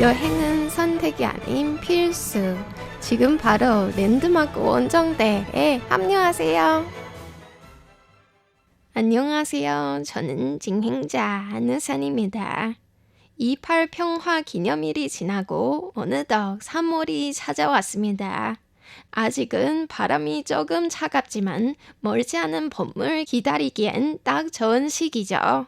여행은 선택이 아닌 필수. 지금 바로 랜드마크 원정대에 합류하세요. 안녕하세요. 저는 진행자 안우산입니다. 28 평화 기념일이 지나고 어느덧 3월이 찾아왔습니다. 아직은 바람이 조금 차갑지만 멀지 않은 봄을 기다리기엔 딱 좋은 시기죠.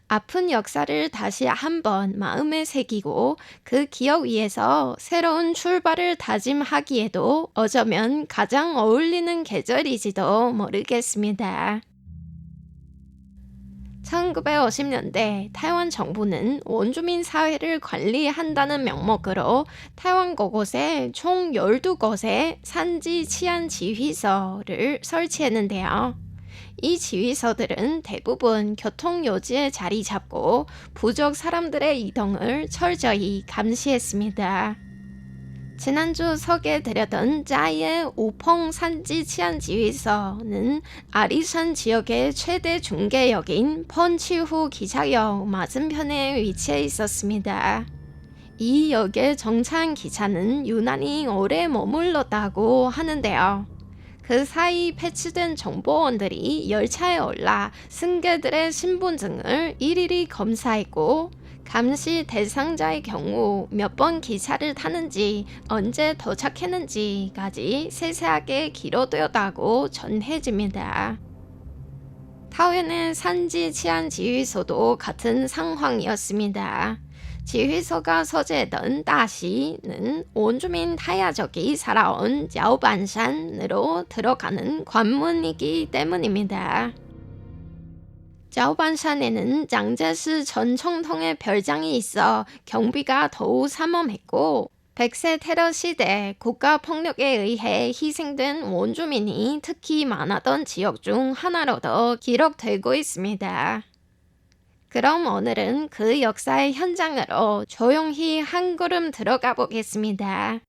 아픈 역사를 다시 한번 마음에 새기고 그 기억 위에서 새로운 출발을 다짐하기에도 어쩌면 가장 어울리는 계절이지도 모르겠습니다. 1950년대 타이완 정부는 원주민 사회를 관리한다는 명목으로 타이완 곳곳에 총 12곳의 산지 치안 지휘소를 설치했는데요. 이 지휘소들은 대부분 교통요지에 자리 잡고 부족 사람들의 이동을 철저히 감시했습니다. 지난주 소개해드렸던 짜이의 우펑 산지 치안 지휘소는 아리산 지역의 최대 중개역인 펀치후 기차역 맞은편에 위치해 있었습니다. 이 역에 정차한 기차는 유난히 오래 머물렀다고 하는데요. 그 사이 배치된 정보원들이 열차에 올라 승객들의 신분증을 일일이 검사했고 감시 대상자의 경우 몇 번 기차를 타는지 언제 도착했는지까지 세세하게 기록되었다고 전해집니다. 타이완의 산지 치안 지휘소도 같은 상황이었습니다. 지휘소가 소재했던 다시는 원주민 타야족이 살아온 자오반산으로 들어가는 관문이기 때문입니다. 자오반산에는 장제스 전 총통의 별장이 있어 경비가 더욱 삼엄했고 백세 테러 시대 국가폭력에 의해 희생된 원주민이 특히 많았던 지역 중 하나로도 기록되고 있습니다. 그럼 오늘은 그 역사의 현장으로 조용히 한 걸음 들어가 보겠습니다.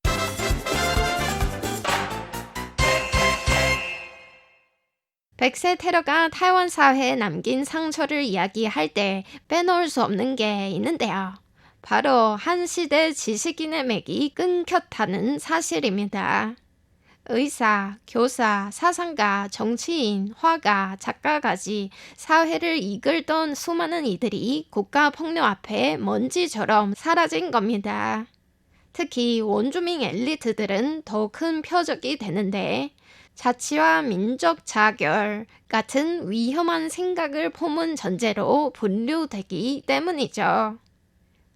백세 테러가 타이완 사회에 남긴 상처를 이야기할 때 빼놓을 수 없는 게 있는데요. 바로 한 시대 지식인의 맥이 끊겼다는 사실입니다. 의사, 교사, 사상가, 정치인, 화가, 작가까지 사회를 이끌던 수많은 이들이 국가폭력 앞에 먼지처럼 사라진 겁니다. 특히 원주민 엘리트들은 더 큰 표적이 되는데 자치와 민족 자결 같은 위험한 생각을 품은 전제로 분류되기 때문이죠.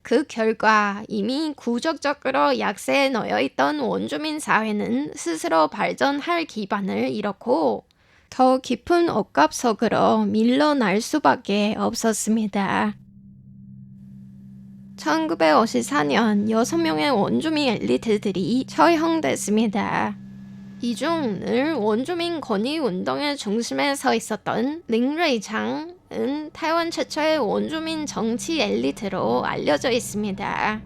그 결과 이미 구조적으로 약세에 놓여있던 원주민 사회는 스스로 발전할 기반을 잃었고 더 깊은 억압 속으로 밀려날 수밖에 없었습니다. 1954년 6명의 원주민 엘리트들이 처형됐습니다. 이 중 늘 원주민 권위운동의 중심에 서 있었던 링레이창은 타이완 최초의 원주민 정치 엘리트로 알려져 있습니다.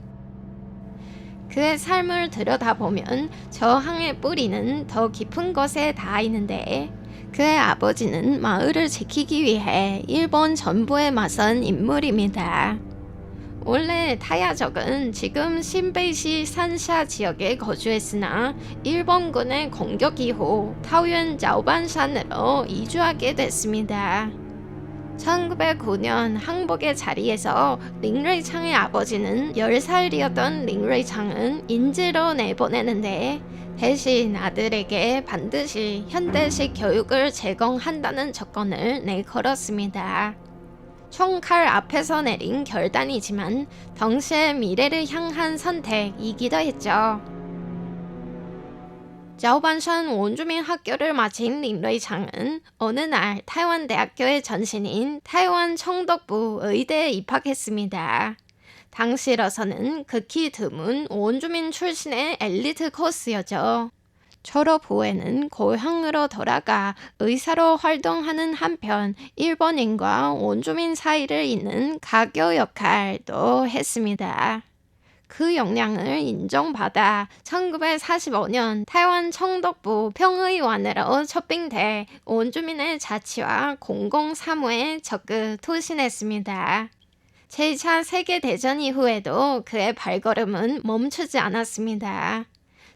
그의 삶을 들여다보면 저항의 뿌리는 더 깊은 곳에 닿아 있는데 그의 아버지는 마을을 지키기 위해 일본 전부에 맞선 인물입니다. 원래 타야족은 지금 신베이시 산샤 지역에 거주했으나 일본군의 공격 이후 타이완 자오반산으로 이주하게 됐습니다. 1909년 항복의 자리에서 링레이창의 아버지는 10살이었던 링레이창은 인지로 내보내는데 대신 아들에게 반드시 현대식 교육을 제공한다는 조건을 내걸었습니다. 총칼 앞에서 내린 결단이지만 동시에 미래를 향한 선택이기도 했죠. 자오반산 원주민 학교를 마친 링레이창은 어느 날 타이완 대학교의 전신인 타이완 총독부 의대에 입학했습니다. 당시로서는 극히 드문 원주민 출신의 엘리트 코스였죠. 졸업 후에는 고향으로 돌아가 의사로 활동하는 한편 일본인과 원주민 사이를 잇는 가교 역할도 했습니다. 그 역량을 인정받아 1945년 타이완 총독부 평의원으로 초빙돼 원주민의 자치와 공공사무에 적극 투신했습니다. 제2차 세계대전 이후에도 그의 발걸음은 멈추지 않았습니다.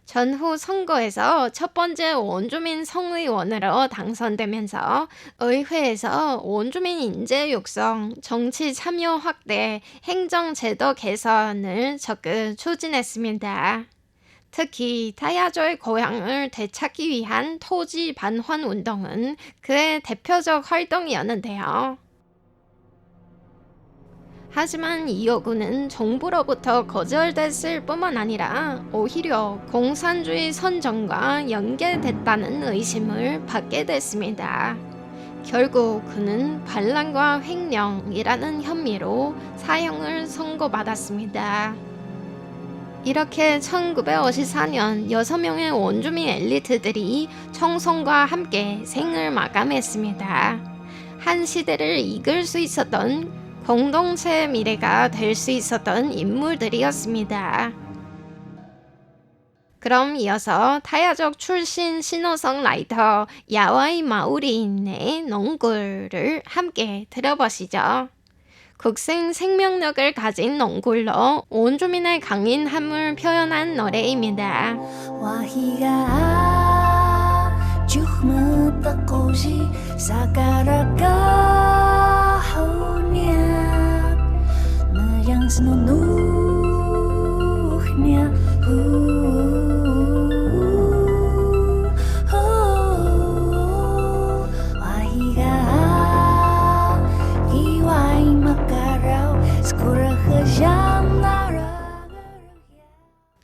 전후 선거에서 첫 번째 원주민 성의원으로 당선되면서 의회에서 원주민 인재 육성, 정치 참여 확대, 행정제도 개선을 적극 추진했습니다. 특히 타야조의 고향을 되찾기 위한 토지 반환 운동은 그의 대표적 활동이었는데요. 하지만 이 요구는 정부로부터 거절됐을 뿐만 아니라 오히려 공산주의 선정과 연계됐다는 의심을 받게 됐습니다. 결국 그는 반란과 횡령이라는 혐의로 사형을 선고받았습니다. 이렇게 1954년 6명의 원주민 엘리트들이 총선과 함께 생을 마감했습니다. 한 시대를 이끌 수 있었던 공동체의 미래가 될 수 있었던 인물들이었습니다. 그럼 이어서 타야족 출신 시노송라이터 야와이 마우리인의 농굴을 함께 들어보시죠. 극생 생명력을 가진 농굴로 원주민의 강인함을 표현한 노래입니다. Senunuhnya Wahiga Iwai makarau Skura kejam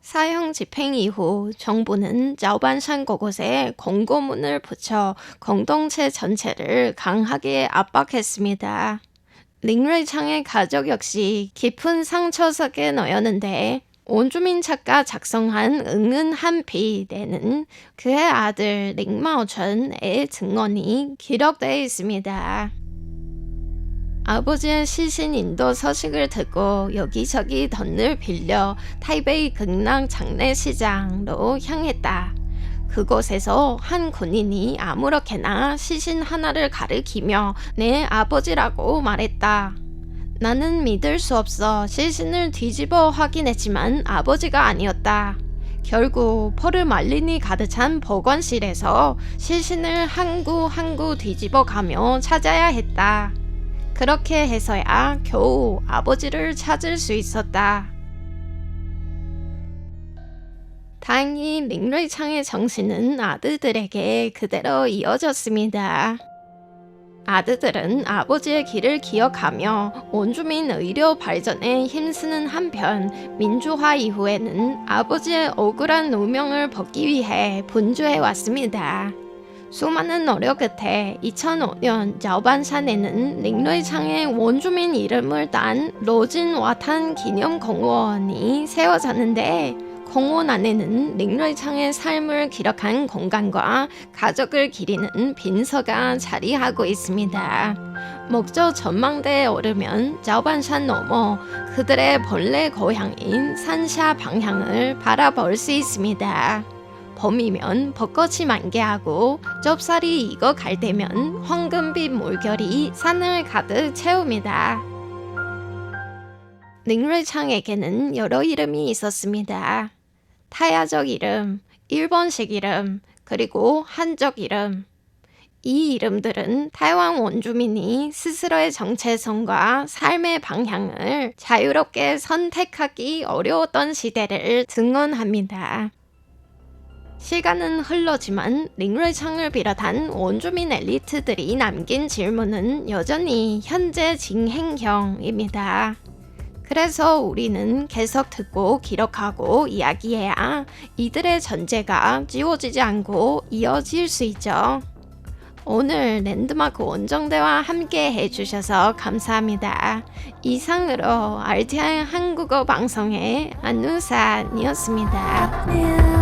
사형 집행 이후 정부는 자오반산 곳곳에 공고문을 붙여 공동체 전체를 강하게 압박했습니다. 링루이창의 가족 역시 깊은 상처 속에 놓였는데 원주민 작가 작성한 응은 한피에는 그의 아들 링마오천의 증언이 기록되어 있습니다. 아버지의 시신 인도 서식을 듣고 여기저기 덧을 빌려 타이베이 극락 장례시장으로 향했다. 그곳에서 한 군인이 아무렇게나 시신 하나를 가리키며 내 아버지라고 말했다. 나는 믿을 수 없어 시신을 뒤집어 확인했지만 아버지가 아니었다. 결국 포르말린이 가득 찬 보건실에서 시신을 한 구 한 구 뒤집어 가며 찾아야 했다. 그렇게 해서야 겨우 아버지를 찾을 수 있었다. 다행히 링루이창의 정신은 아들들에게 그대로 이어졌습니다. 아들들은 아버지의 길을 기억하며 원주민 의료 발전에 힘쓰는 한편 민주화 이후에는 아버지의 억울한 누명을 벗기 위해 분주해 왔습니다. 수많은 노력 끝에 2005년 자오반산에는 링루이창의 원주민 이름을 딴 로진 와탄 기념공원이 세워졌는데 공원 안에는 링루이창의 삶을 기록한 공간과 가족을 기리는 빈서가 자리하고 있습니다. 목조 전망대에 오르면 자오반산 너머 그들의 본래 고향인 산샤 방향을 바라볼 수 있습니다. 봄이면 벚꽃이 만개하고 좁쌀이 익어갈 때면 황금빛 물결이 산을 가득 채웁니다. 링루이창에게는 여러 이름이 있었습니다. 타야적 이름, 일본식 이름, 그리고 한족 이름. 이 이름들은 타이완 원주민이 스스로의 정체성과 삶의 방향을 자유롭게 선택하기 어려웠던 시대를 증언합니다. 시간은 흘러지만 링루이창을 비롯한 원주민 엘리트들이 남긴 질문은 여전히 현재 진행형입니다. 그래서 우리는 계속 듣고 기록하고 이야기해야 이들의 전제가 지워지지 않고 이어질 수 있죠. 오늘 랜드마크 원정대와 함께 해주셔서 감사합니다. 이상으로 RTI 한국어 방송의 안누산이었습니다.